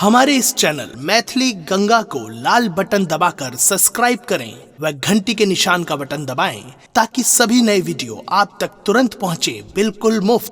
हमारे इस चैनल मैथिली गंगा को लाल बटन दबाकर सब्सक्राइब करें व घंटी के निशान का बटन दबाएं ताकि सभी नए वीडियो आप तक तुरंत पहुंचे बिल्कुल मुफ्त।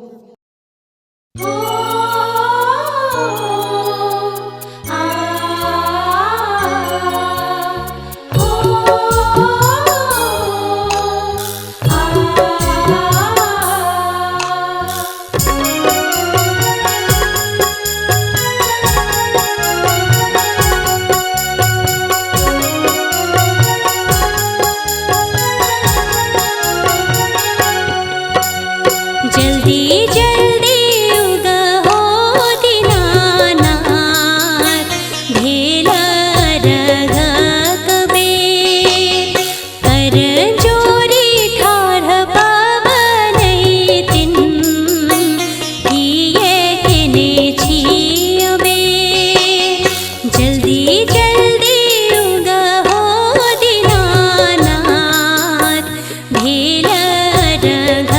जल्दी जल्दी उगहो दीनानाथ भेला रघ कबीर कर जोरी ठाढ़ पावनैतिन किए किने छियबे। जल्दी जल्दी उगहो दीनानाथ भेला रघ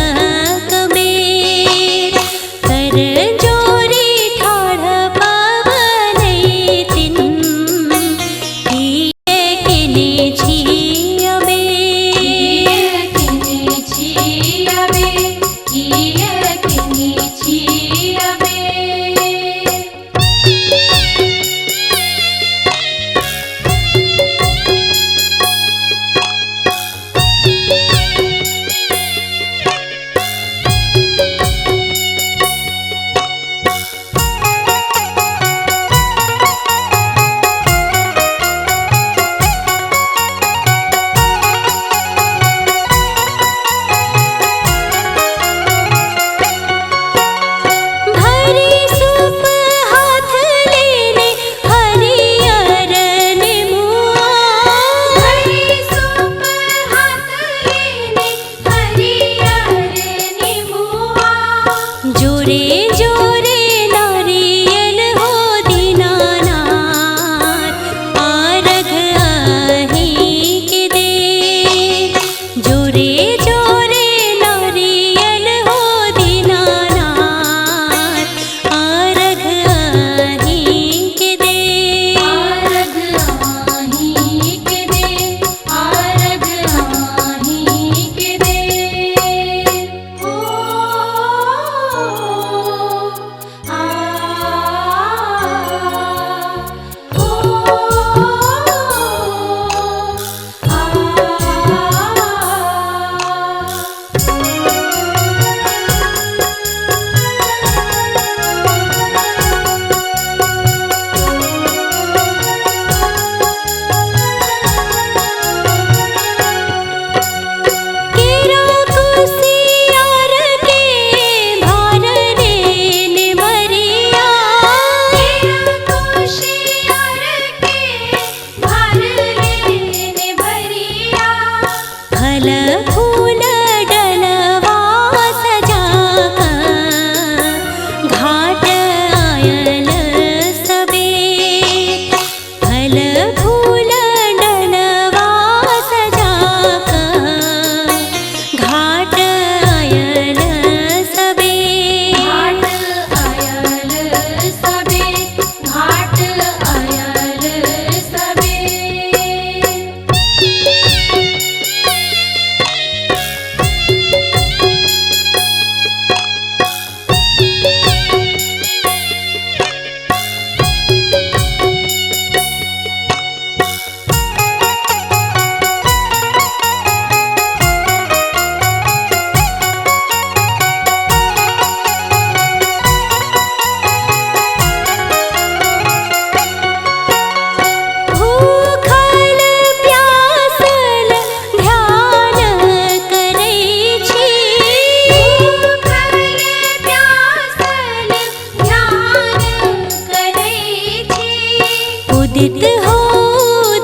उदित हो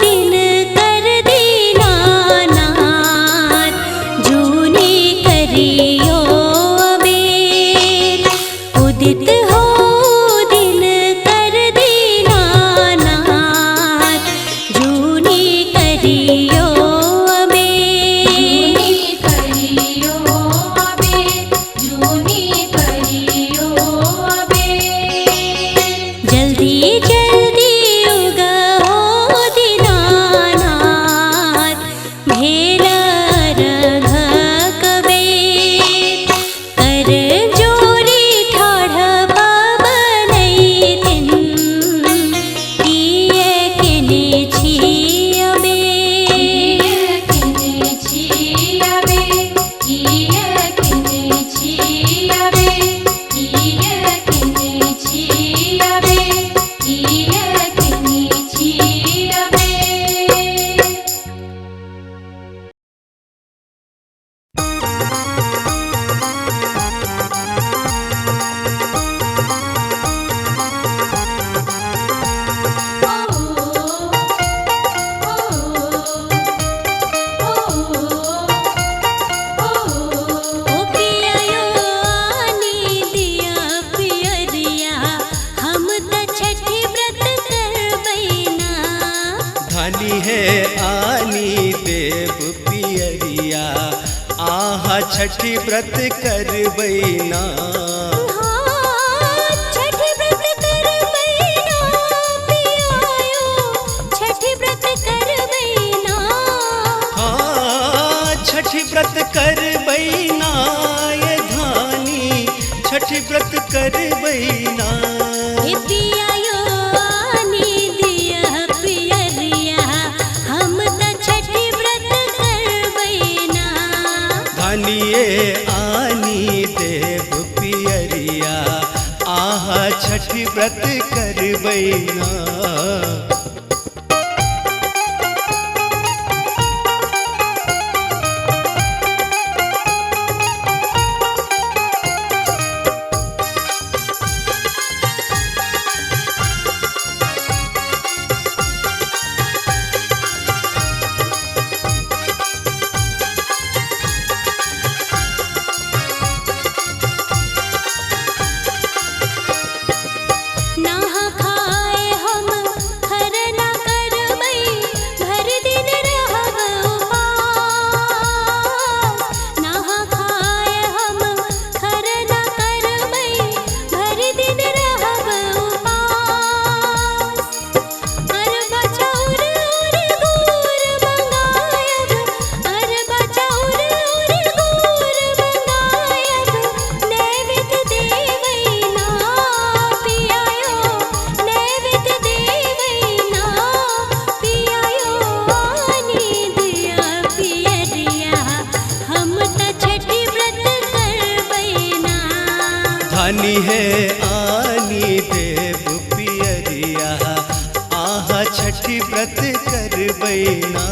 दिन कर दीनानाथ जूनी करियो अबेर। उदित हो दिन कर दीनानाथ जूनी करियो अबेर। जल्दी जल्दी धानी है आनी देव पियरिया, आहा छठी व्रत करबैना। छठी व्रत करबैना पियायो, छठी व्रत करबैना। छठी व्रत करबैना ये धानी, छठी व्रत करबैना। पियायो आनी दिया पियरिया, हम त छठी व्रत करबैना। धानिए आनी देव पियरिया, आहा छठी व्रत करबैना। नहा खाए हम खरना करबै, भर दिन रहब उपास। नहा खाए हम खरना करबै, भर दिन रहब उपास। अरबा चाउर और गुड़ मंगायब, अरबा चाउर और गुड़ मंगायब, नैवेद्य देवैना पियायो, नैवेद्य देवैना पियायो। आनी दिया पियरिया, हम त छठी व्रत करबैना। धानी है आनी देव पियरिया, आहा छठी व्रत करबैना।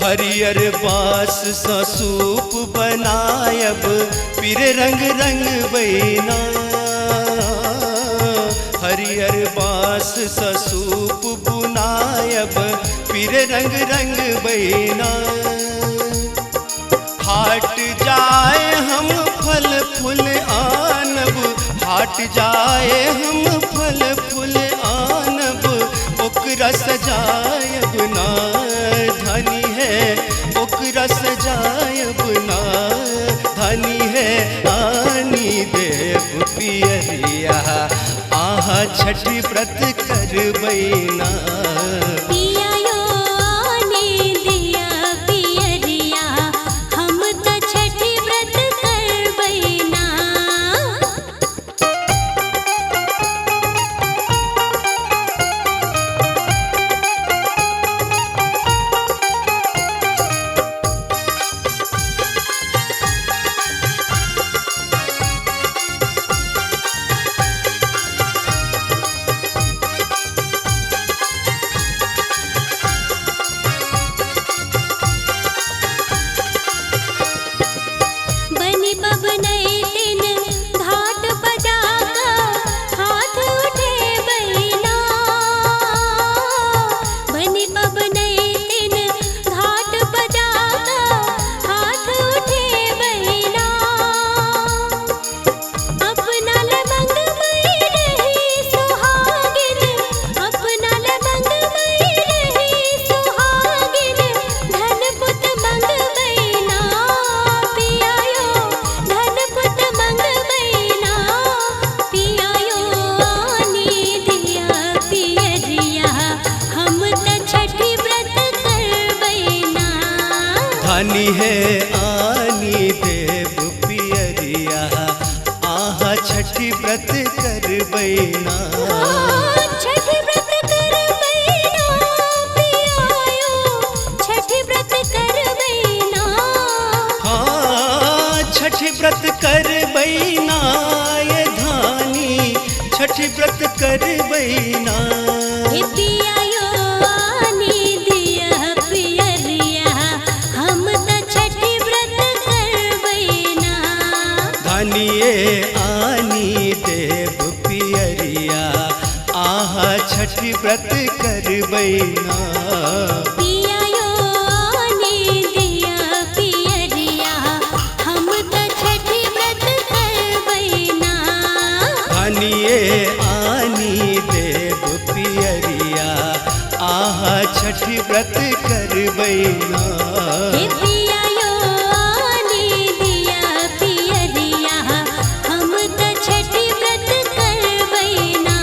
हरियर बास सा सूप बनायब, पीर रंग रंग बैना। हरियर बास सा सूप बुनायब, पीर रंग रंग बैना। हाट जाए हम फल फूल आनब, हाट जाए हम फल फूल आनब, ओकरा सजायब ना। धनी है ओकरा सजायब ना, धनी है आनी देव पियरिया, आहा छठी व्रत करबैना। पियायो आनी दिया पियरिया, हम त छठी व्रत करबैना। बनी बबनई दिन घाट बजाका, हाथ उठे बैना। बनी बबनई दिन घाट बजाका, हाथ उठे बैना। अपना लमंग मई रही सुहागिन, अपना लमंग मई रही सुहागिन, धन पुत मंगबैना पियायो, धन पुत मंगबैना पियायो। आनी दिया पियरिया, हम त छठी व्रत करबैना। धानी है आनी देव पियरिया, आहा छठी व्रत करबैना। छठी व्रत करबैना पियायो, छठी व्रत करबैना। छठी व्रत करबैना ये धानी, छठी व्रत करबैना। पियायो आनी दिया पियरिया, हम त छठी व्रत करबैना। धानिए आनी देव पियरिया, छठी व्रत करबैना। पियायो आने दिया पियरिया हम त छठी व्रत करबैना। धानिए आनी देव पियरिया आहा छठी व्रत करबैना। हे पियायो आने दिया पियरिया हम त छठी व्रत करबैना।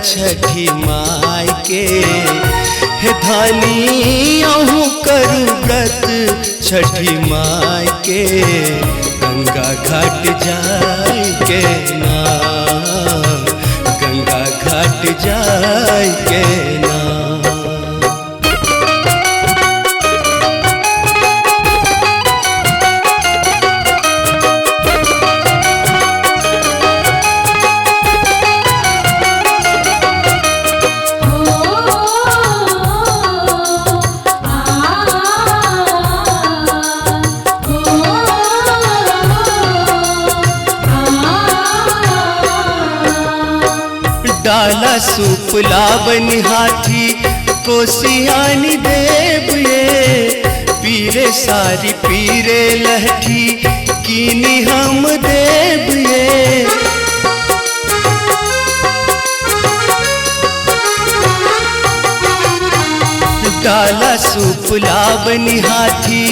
छठी माई के। हे धानी अहूँ करू व्रत छठी माई के, गंगा घाट जाय के ना, गंगा घाट जाय के ना। डाला सूप लावन हाथी कोसियानी देव ये, पीरे सारी पीरे लहठी कीनी हम देव ये। डाला सूप लावन हाथी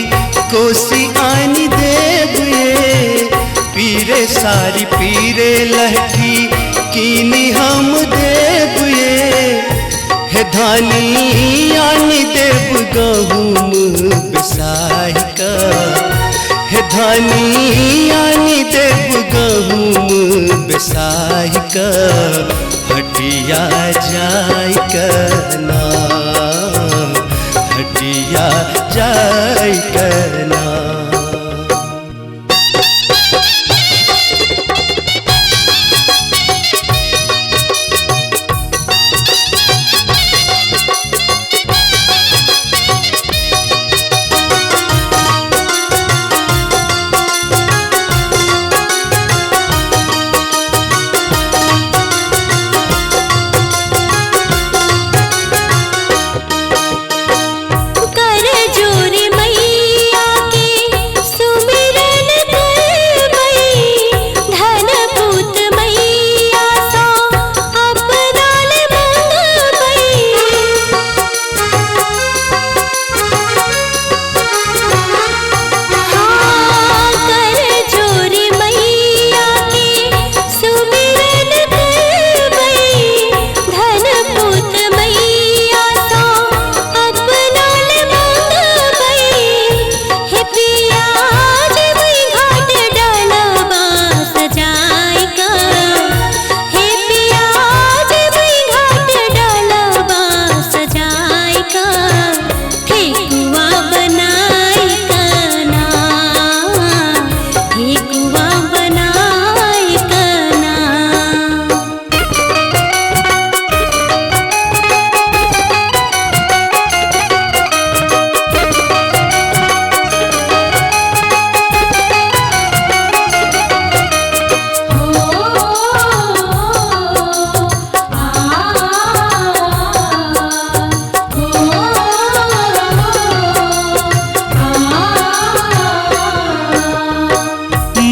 कोसियानी देव ये, पीरे सारी पीरे लहठी कीनी हम देव ये। हे धानी आनी देव गहुम बिसाही का, हे धानी आनी देव गहुम बिसाही का, हटिया जाय करना, हटिया जाय करना।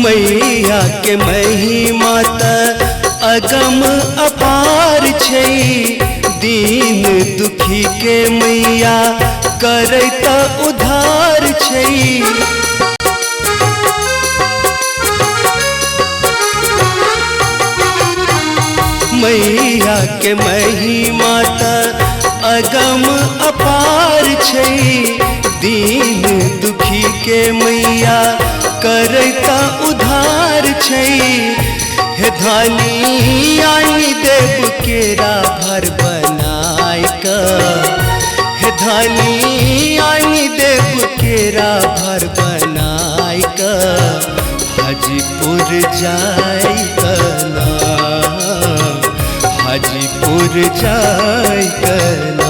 मैया के महिमा त अगम अपार छै, दीन दुखी के मैया करे त उधार छै। मैया के महिमा त अगम अपार छै, दीन दुखी के मैया करता उधार छै। हे धानी आनी देव केरा भर बनाय का, हे धानी आनी देव केरा भर बनाय का, हाजीपुर जाय कना, हाजीपुर जाय कना।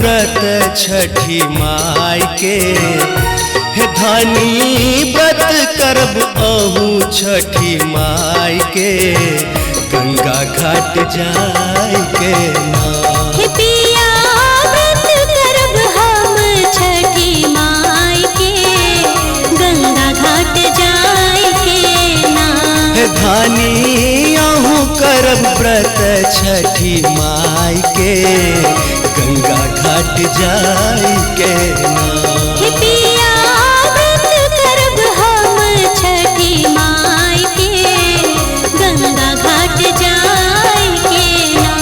व्रत छठी माई के, हे धानी व्रत करब अहूँ छठी माई के, गंगा घाट जाय के ना। हे पिया व्रत करब हम छठी माई के, धानी आहू करब व्रत छठी माई के गंगा घाट जाई के ना। हे पिया व्रत करब हम छठी माई के गंगा घाट जाई के ना।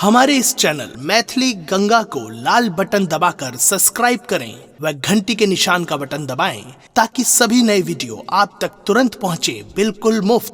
हमारे इस चैनल मैथिली गंगा को लाल बटन दबाकर सब्सक्राइब करें व घंटी के निशान का बटन दबाएं ताकि सभी नए वीडियो आप तक तुरंत पहुंचे बिल्कुल मुफ्त।